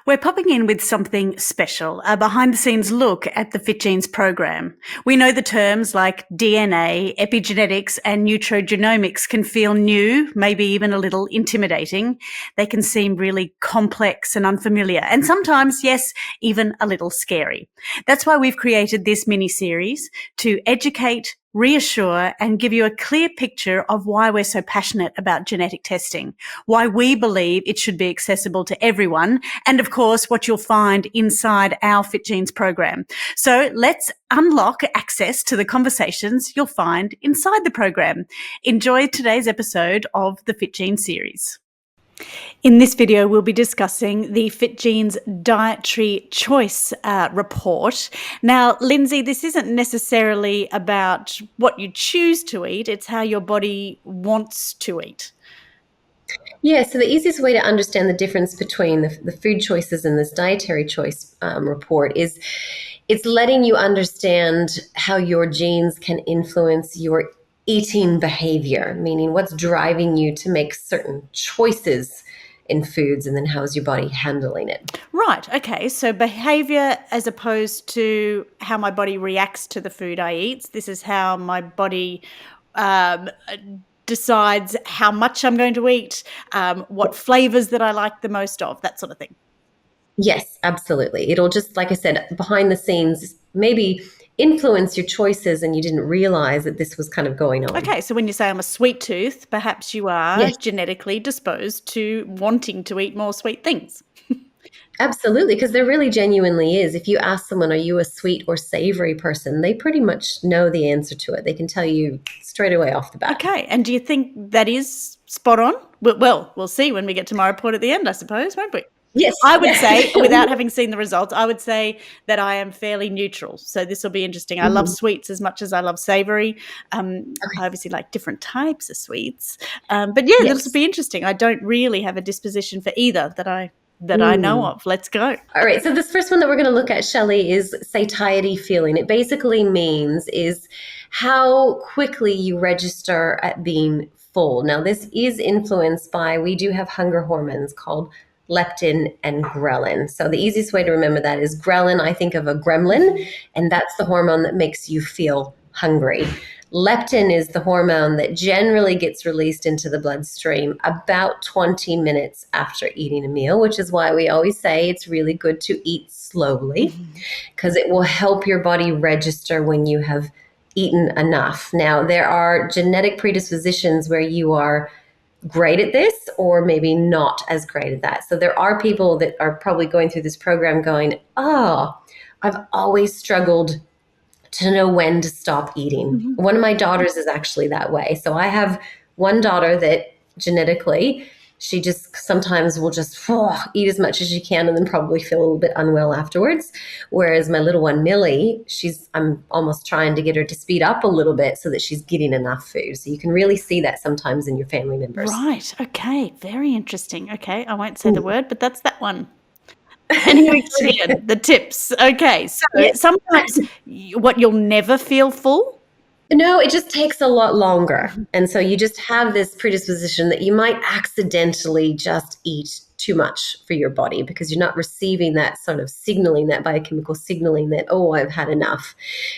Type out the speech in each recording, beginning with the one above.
We're popping in with something special, a behind-the-scenes look at the Fitgenes program. We know the terms like DNA, epigenetics, and nutrigenomics can feel new, maybe even a little intimidating. They can seem really complex and unfamiliar, and sometimes, yes, even a little scary. That's why we've created this mini-series to educate, reassure, and give you a clear picture of why we're so passionate about genetic testing, why we believe it should be accessible to everyone, and of course, what you'll find inside our Fitgenes program. So let's unlock access to the conversations you'll find inside the program. Enjoy today's episode of the Fitgenes series. In this video, we'll be discussing the Fitgenes Dietary Choice Report. Now, Lindsay, this isn't necessarily about what you choose to eat, it's how your body wants to eat. Yeah, so the easiest way to understand the difference between the food choices in this dietary choice report is it's letting you understand how your genes can influence your eating behavior, meaning what's driving you to make certain choices in foods, and then how's your body handling it. Right, okay, so behavior as opposed to how my body reacts to the food I eat. This is how my body decides how much I'm going to eat, what flavors that I like the most of, that sort of thing. Yes, absolutely. It'll just, like I said, behind the scenes, maybe influence your choices and you didn't realize that this was kind of going on. Okay, so when you say I'm a sweet tooth, perhaps you are Yes. genetically disposed to wanting to eat more sweet things. Absolutely, because there really genuinely is. If you ask someone, are you a sweet or savory person, they pretty much know the answer to it. They can tell you straight away off the bat. Okay, and do you think that is spot on? Well, we'll see when we get to my report at the end, I suppose, won't we? Yes. I would say, without having seen the results, I would say that I am fairly neutral. So this will be interesting. I love sweets as much as I love savory. I obviously like different types of sweets. But yeah, this will be interesting. I don't really have a disposition for either that I know of. Let's go. All right. So this first one that we're going to look at, Shelley, is satiety feeling. It basically means is how quickly you register at being full. Now, this is influenced by, we do have hunger hormones called leptin and ghrelin. So the easiest way to remember that is ghrelin, I think of a gremlin, and that's the hormone that makes you feel hungry. Leptin is the hormone that generally gets released into the bloodstream about 20 minutes after eating a meal, which is why we always say it's really good to eat slowly because it will help your body register when you have eaten enough. Now, there are genetic predispositions where you are great at this or maybe not as great at that. So there are people that are probably going through this program going, oh, I've always struggled to know when to stop eating. One of my daughters is actually that way. So I have one daughter that genetically, she just sometimes will just eat as much as she can and then probably feel a little bit unwell afterwards. Whereas my little one, Millie, I'm almost trying to get her to speed up a little bit so that she's getting enough food. So you can really see that sometimes in your family members. Right. Okay. Very interesting. Okay. I won't say the word, but that's that one. And here again, the tips. Okay. So sometimes what you'll never feel full. No, it just takes a lot longer. And so you just have this predisposition that you might accidentally just eat too much for your body because you're not receiving that sort of signaling, that biochemical signaling that, oh, I've had enough.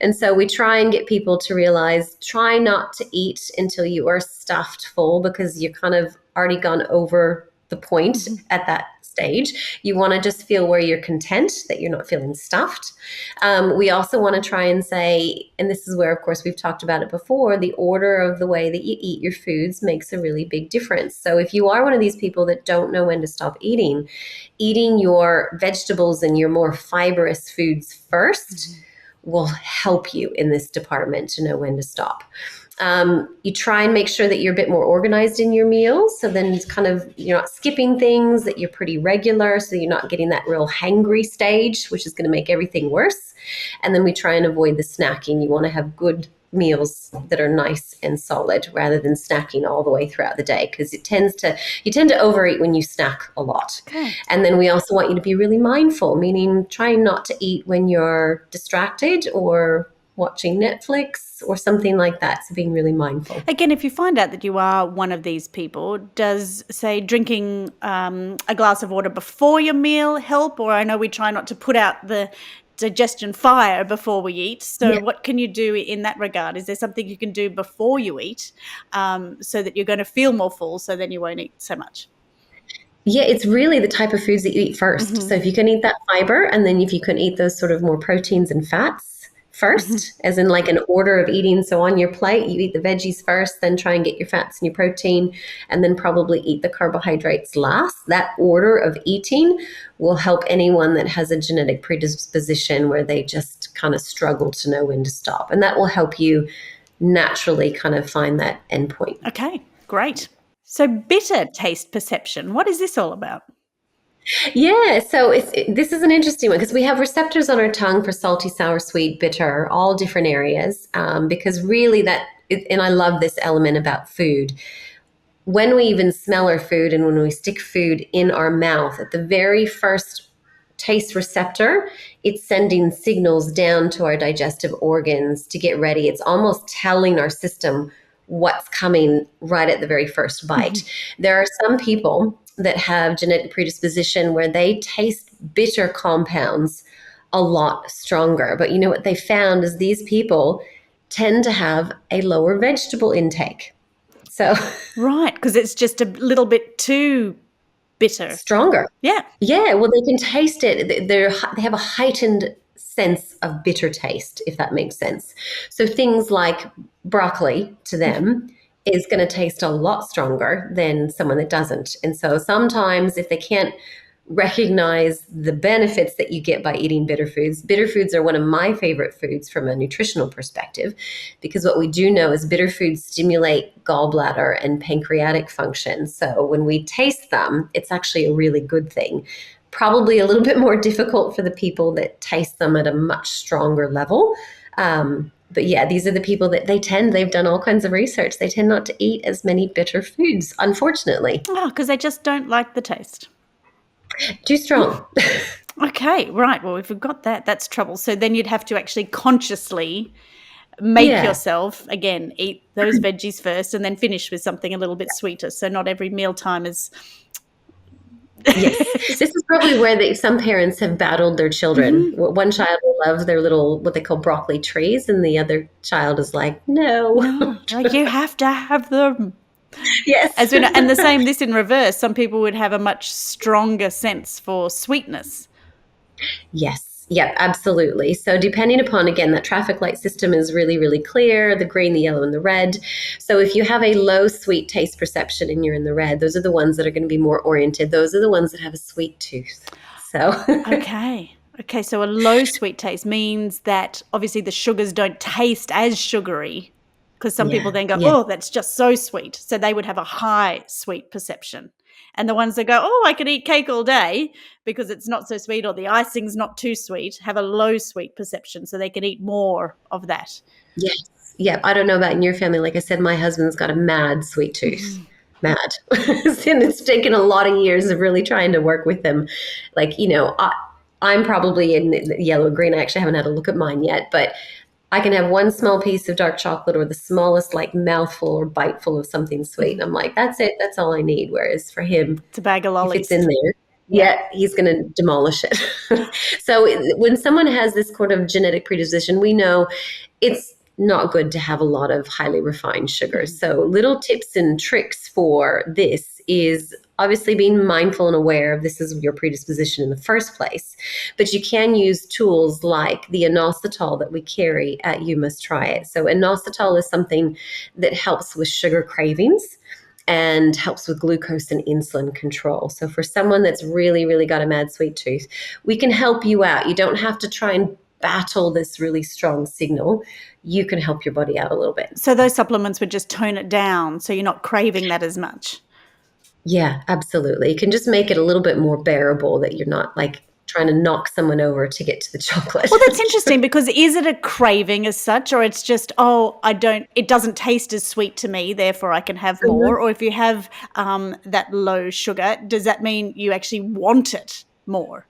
And so we try and get people to realize, try not to eat until you are stuffed full because you're kind of already gone over the point at that stage. You want to just feel where you're content, that you're not feeling stuffed. We also want to try and say, and this is where, of course, we've talked about it before, the order of the way that you eat your foods makes a really big difference. So if you are one of these people that don't know when to stop eating your vegetables and your more fibrous foods first will help you in this department to know when to stop. You try and make sure that you're a bit more organized in your meals. So then it's kind of, you're not skipping things, that you're pretty regular. So you're not getting that real hangry stage, which is going to make everything worse. And then we try and avoid the snacking. You want to have good meals that are nice and solid rather than snacking all the way throughout the day because you tend to overeat when you snack a lot. Okay. And then we also want you to be really mindful, meaning trying not to eat when you're distracted or watching Netflix or something like that. So being really mindful. Again, if you find out that you are one of these people, does, say, drinking a glass of water before your meal help? Or I know we try not to put out the digestion fire before we eat. So Yeah. what can you do in that regard? Is there something you can do before you eat so that you're going to feel more full, so then you won't eat so much? Yeah, it's really the type of foods that you eat first. Mm-hmm. So if you can eat that fiber, and then if you can eat those sort of more proteins and fats Mm-hmm. first, as in like an order of eating. So on your plate, you eat the veggies first, then try and get your fats and your protein, and then probably eat the carbohydrates last. That order of eating will help anyone that has a genetic predisposition where they just kind of struggle to know when to stop. And that will help you naturally kind of find that endpoint. Okay, great. So bitter taste perception, what is this all about? Yeah, so this is an interesting one because we have receptors on our tongue for salty, sour, sweet, bitter, all different areas. Because really, and I love this element about food. When we even smell our food and when we stick food in our mouth, at the very first taste receptor, it's sending signals down to our digestive organs to get ready. It's almost telling our system what's coming right at the very first Mm-hmm. bite. There are some people that have genetic predisposition where they taste bitter compounds a lot stronger. But you know what they found is these people tend to have a lower vegetable intake. So Right, because it's just a little bit too bitter. stronger. Yeah. Yeah, well, they can taste it. They have a heightened sense of bitter taste, if that makes sense. So things like broccoli to them is going to taste a lot stronger than someone that doesn't. And so sometimes if they can't recognize the benefits that you get by eating bitter foods are one of my favorite foods from a nutritional perspective, because what we do know is bitter foods stimulate gallbladder and pancreatic function. So when we taste them, it's actually a really good thing. Probably a little bit more difficult for the people that taste them at a much stronger level. But yeah, these are the people that they've done all kinds of research. They tend not to eat as many bitter foods, unfortunately. Oh, because they just don't like the taste. Too strong. Okay, right. Well, if we've got that, that's trouble. So then you'd have to actually consciously make Yeah. yourself, again, eat those veggies first and then finish with something a little bit sweeter. So not every mealtime is. Yes. This is probably where some parents have battled their children. Mhm. One child will love their little, what they call broccoli trees, and the other child is like, no. No, like you have to have them. Yes. As we know, and the same, this in reverse. Some people would have a much stronger sense for sweetness. Yes. Yep, absolutely. So depending upon, again, that traffic light system is really, really clear, the green, the yellow, and the red. So if you have a low sweet taste perception and you're in the red, those are the ones that are going to be more oriented. Those are the ones that have a sweet tooth. So Okay. Okay, so a low sweet taste means that obviously the sugars don't taste as sugary, because some people yeah, then go, yeah. oh, that's just so sweet. So they would have a high sweet perception. And the ones that go, oh, I could eat cake all day because it's not so sweet or the icing's not too sweet, have a low sweet perception. So they can eat more of that. Yes. Yeah. I don't know about in your family. Like I said, my husband's got a mad sweet tooth. Mhm. Mad. And it's taken a lot of years of really trying to work with him. Like, I'm probably in the yellow green. I actually haven't had a look at mine yet, but I can have one small piece of dark chocolate or the smallest like mouthful or biteful of something sweet. And I'm like, that's it. That's all I need. Whereas for him, It's a bag of if it's lollies. in there, Yeah. yeah, he's going to demolish it. So when someone has this kind of genetic predisposition, we know it's not good to have a lot of highly refined sugars. So little tips and tricks for this is obviously being mindful and aware of this is your predisposition in the first place. But you can use tools like the inositol that we carry at You Must Try It. So inositol is something that helps with sugar cravings and helps with glucose and insulin control. So for someone that's really, really got a mad sweet tooth, we can help you out. You don't have to try and battle this really strong signal. You can help your body out a little bit. So those supplements would just tone it down so you're not craving that as much. Yeah, absolutely. You can just make it a little bit more bearable that you're not like trying to knock someone over to get to the chocolate. Well, that's interesting because is it a craving as such, or it's just, oh, it doesn't taste as sweet to me, therefore I can have more? Or if you have that low sugar, does that mean you actually want it more?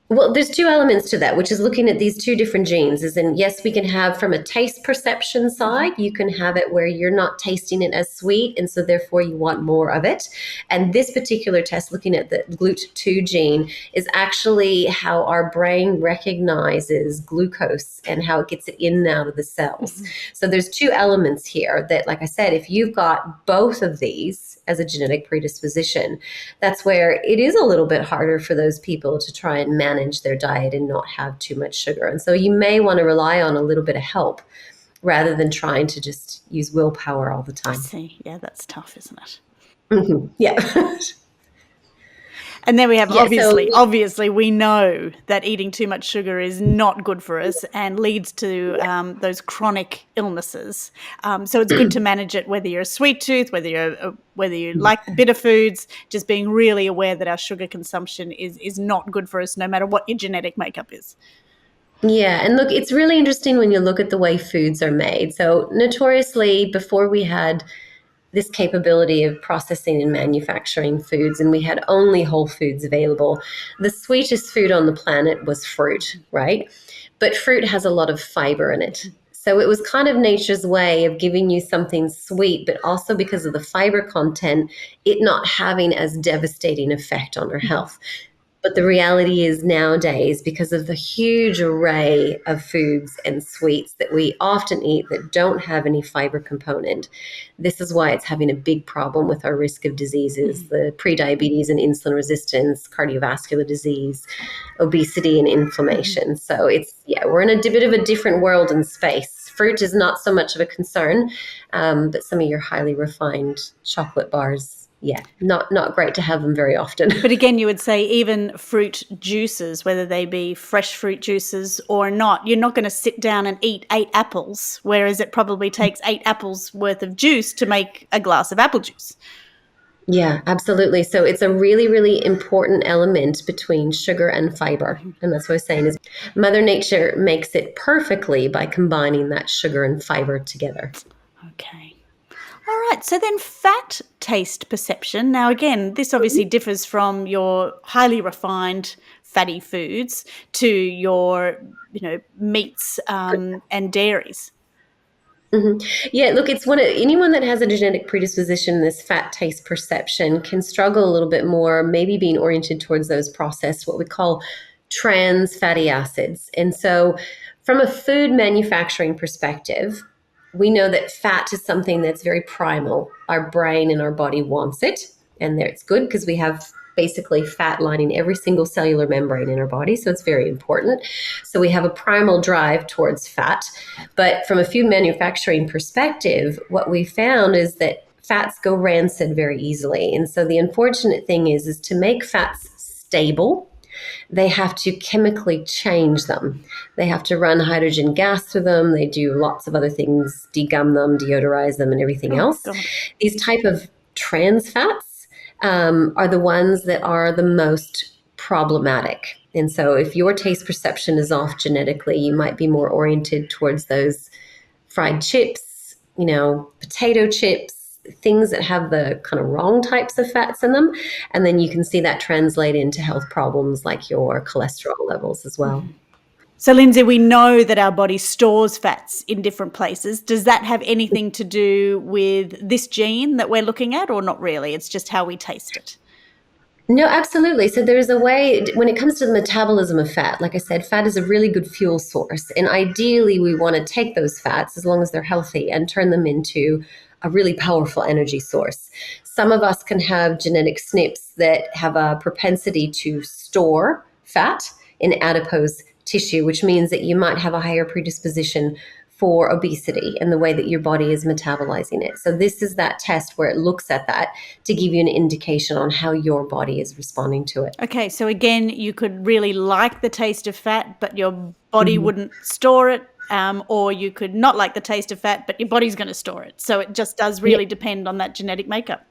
Well, there's two elements to that, which is looking at these two different genes. Is in yes, we can have from a taste perception Mm-hmm. side, you can have it where you're not tasting it as sweet, and so therefore you want more of it. And this particular test, looking at the GLUT2 gene, is actually how our brain recognizes glucose and how it gets it in and out of the cells. Mm-hmm. So there's two elements here that, like I said, if you've got both of these as a genetic predisposition, that's where it is a little bit harder for those people to try and manage their diet and not have too much sugar. And so you may want to rely on a little bit of help rather than trying to just use willpower all the I time. see. Yeah, that's tough, isn't it? Yeah. And then we have Yeah. So, obviously, we know that eating too much sugar is not good for us and leads to those chronic illnesses. So it's good to manage it, whether you're a sweet tooth, whether you like the bitter foods. Just being really aware that our sugar consumption is not good for us, no matter what your genetic makeup is. yeah. And look, it's really interesting when you look at the way foods are made. So, notoriously, before we had this capability of processing and manufacturing foods, and we had only whole foods available, the sweetest food on the planet was fruit, right? But fruit has a lot of fiber in it. So it was kind of nature's way of giving you something sweet, but also because of the fiber content, it not having as devastating effect on our Mm-hmm. health. But the reality is nowadays, because of the huge array of foods and sweets that we often eat that don't have any fiber component, this is why it's having a big problem with our risk of diseases, Mm-hmm. the prediabetes and insulin resistance, cardiovascular disease, obesity, and Mm-hmm. inflammation. So yeah, we're in a bit of a different world and space. Fruit is not so much of a concern, but some of your highly refined chocolate bars, yeah, not great to have them very often. But again, you would say even fruit juices, whether they be fresh fruit juices or not, you're not going to sit down and eat 8 apples, whereas it probably takes 8 apples worth of juice to make a glass of apple juice. Yeah, absolutely. So it's a really, really important element between sugar and fiber. Mm-hmm. And that's what I was saying is Mother Nature makes it perfectly by combining that sugar and fiber together. Okay. All right. So then fat taste perception. Now, again, this obviously differs from your highly refined fatty foods to your, meats and dairies. hmm Yeah, look, it's one of anyone that has a genetic predisposition, this fat taste perception can struggle a little bit more, maybe being oriented towards those processed, what we call trans fatty acids. And so, from a food manufacturing perspective, we know that fat is something that's very primal. Our brain and our body wants it, and there it's good because we have basically fat lining every single cellular membrane in our body, so it's very important. So we have a primal drive towards fat. But from a food manufacturing perspective, what we found is that fats go rancid very easily. And so the unfortunate thing is to make fats stable, they have to chemically change them. They have to run hydrogen gas through them. They do lots of other things, degum them, deodorize them, and everything Oh, else. God. These type of trans fats are the ones that are the most problematic. And so, if your taste perception is off genetically, you might be more oriented towards those fried chips, potato chips, things that have the kind of wrong types of fats in them. And then you can see that translate into health problems like your cholesterol levels as well. Mhm. So, Lindsay, we know that our body stores fats in different places. Does that have anything to do with this gene that we're looking at, or not really? It's just how we taste it. No, absolutely. So there's a way when it comes to the metabolism of fat, like I said, fat is a really good fuel source. And ideally, we want to take those fats, as long as they're healthy, and turn them into a really powerful energy source. Some of us can have genetic SNPs that have a propensity to store fat in adipose tissue, which means that you might have a higher predisposition for obesity and the way that your body is metabolizing it. So this is that test where it looks at that to give you an indication on how your body is responding to it. Okay, so again, you could really like the taste of fat, but your body Mhm. wouldn't store it, or you could not like the taste of fat, but your body's going to store it. So it just does Yeah, really depend on that genetic makeup.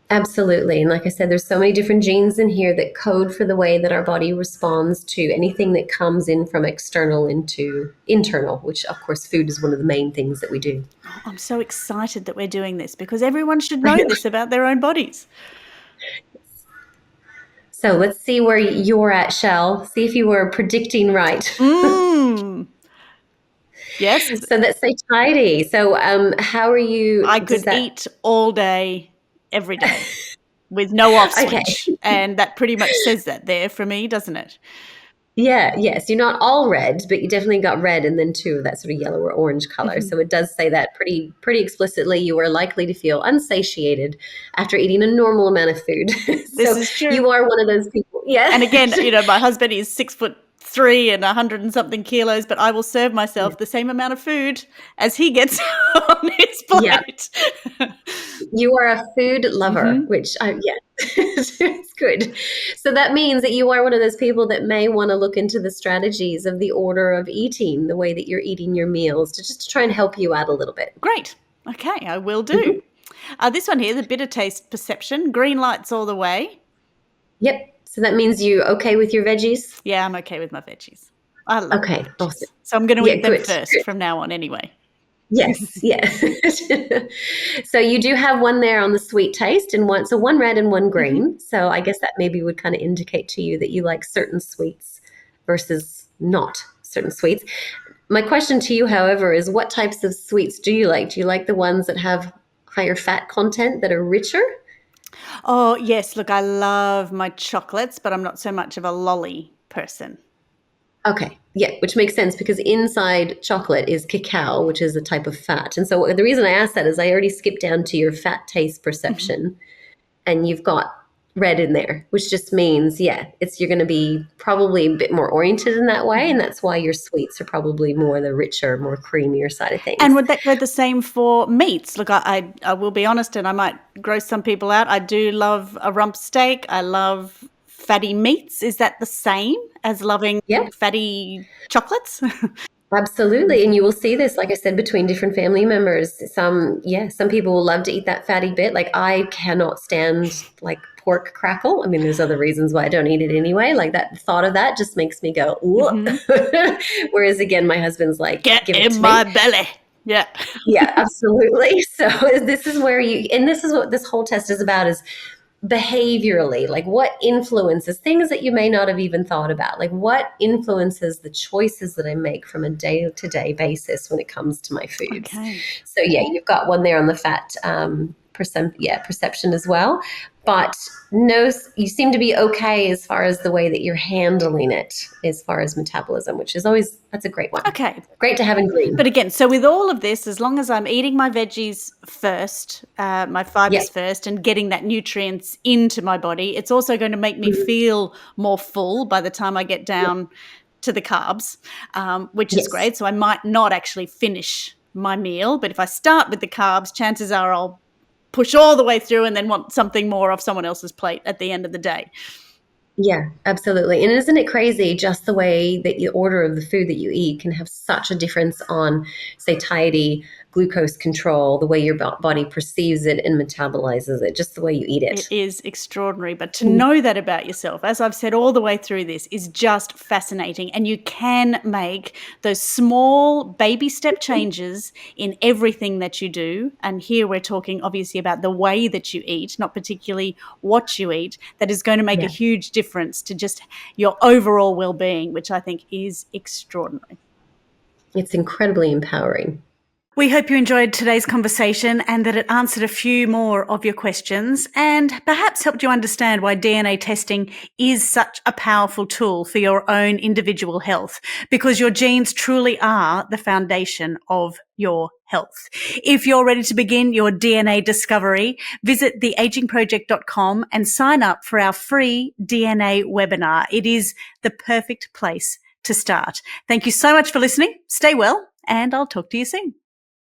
absolutely. And like I said, there's so many different genes in here that code for the way that our body responds to anything that comes in from external into internal, which of course food is one of the main things that we do. Oh, I'm so excited that we're doing this because everyone should know this about their own bodies. So let's see where you're at, Shell. See if you were predicting right. Mm. Yes, So that's satiety. So how are you? I Does could that? eat all day, every day, with no off Okay. switch. And that pretty much says that there for me, doesn't it? Yeah, yes. You're not all red, but you definitely got red and then two of that sort of yellow or orange color. Mhm. So it does say that pretty explicitly. You are likely to feel unsatiated after eating a normal amount of food. This So is true. you are one of those people. Yeah. And again, my husband is 6'3" and 100 and something kilos, but I will serve Yeah. myself the same amount of food as he gets on his Yeah. plate. You are a food lover, Hmm. which yeah, it's good. So that means that you are one of those people that may want to look into the strategies of the order of eating, the way that you're eating your meals, to just to try and help you out a little bit. Great. Okay, I will do. Mhm. This one here, the bitter taste perception, green lights all the way. Yep. So that means you okay with your veggies? Yeah, I'm okay with my veggies. I love my Okay, awesome. veggies. So I'm going to Yeah, eat them good. first from now on anyway. Yes, yeah. So you do have one there on the sweet taste and one, so one red and one Hmm. green. So I guess that maybe would kind of indicate to you that you like certain sweets versus not certain sweets. My question to you, however, is what types of sweets do you like? Do you like the ones that have higher fat content that are richer? Oh, yes. Look, I love my chocolates, but I'm not so much of a lolly person. Okay, yeah, which makes sense because inside chocolate is cacao, which is a type of fat. And so the reason I asked that is I already skipped down to your fat taste Mhm. perception and you've got red in there, which just means, yeah, it's you're going to be probably a bit more oriented in that way, and Mhm. that's why your sweets are probably more the richer, more creamier side of And things. would that go the same for meats? Look, I will be honest, and I might gross some people out. I do love a rump steak. I love fatty meats. Is that the same as loving Yeah, fatty chocolates? absolutely. And you will see this, like I said, between different family members. Some people will love to eat that fatty bit. Like I cannot stand like pork crackle. I mean, there's other reasons why I don't eat it anyway. Like that thought of that just makes me go, ooh. Hmm. Whereas again, my husband's like, Get give it in to my me. belly. Yeah. Yeah, absolutely. So this is where and this is what this whole test is about is behaviorally, like what influences things that you may not have even thought about, like what influences the choices that I make from a day to day basis when it comes to my foods. Okay. So yeah, you've got one there on the fat perception as well. But no, you seem to be okay as far as the way that you're handling it, as far as metabolism, which is always that's a great one. Okay. Great to have in But green. again, so with all of this, as long as I'm eating my veggies first, my Yeah. fibers first, and getting that nutrients into my body, it's also going to make me Mhm. feel more full by the time I get Yeah. down to the carbs, which is Yes. great. So I might not actually finish my meal, but if I start with the carbs, chances are I'll push all the way through and then want something more off someone else's plate at the end of the day. Yeah, absolutely. And isn't it crazy just the way that you order of the food that you eat can have such a difference on satiety, glucose control, the way your body perceives it and metabolizes it, just the way you eat It it. is extraordinary. But to Mm. know that about yourself, as I've said all the way through this, is just fascinating. And you can make those small baby step changes in everything that you do. And here we're talking obviously about the way that you eat, not particularly what you eat, that is going to make a Yeah, huge difference to just your overall well being, which I think is extraordinary. it's incredibly empowering. We hope you enjoyed today's conversation and that it answered a few more of your questions and perhaps helped you understand why DNA testing is such a powerful tool for your own individual health, because your genes truly are the foundation of your health. If you're ready to begin your DNA discovery, visit theagingproject.com and sign up for our free DNA webinar. It is the perfect place to start. Thank you so much for listening. Stay well, and I'll talk to you soon.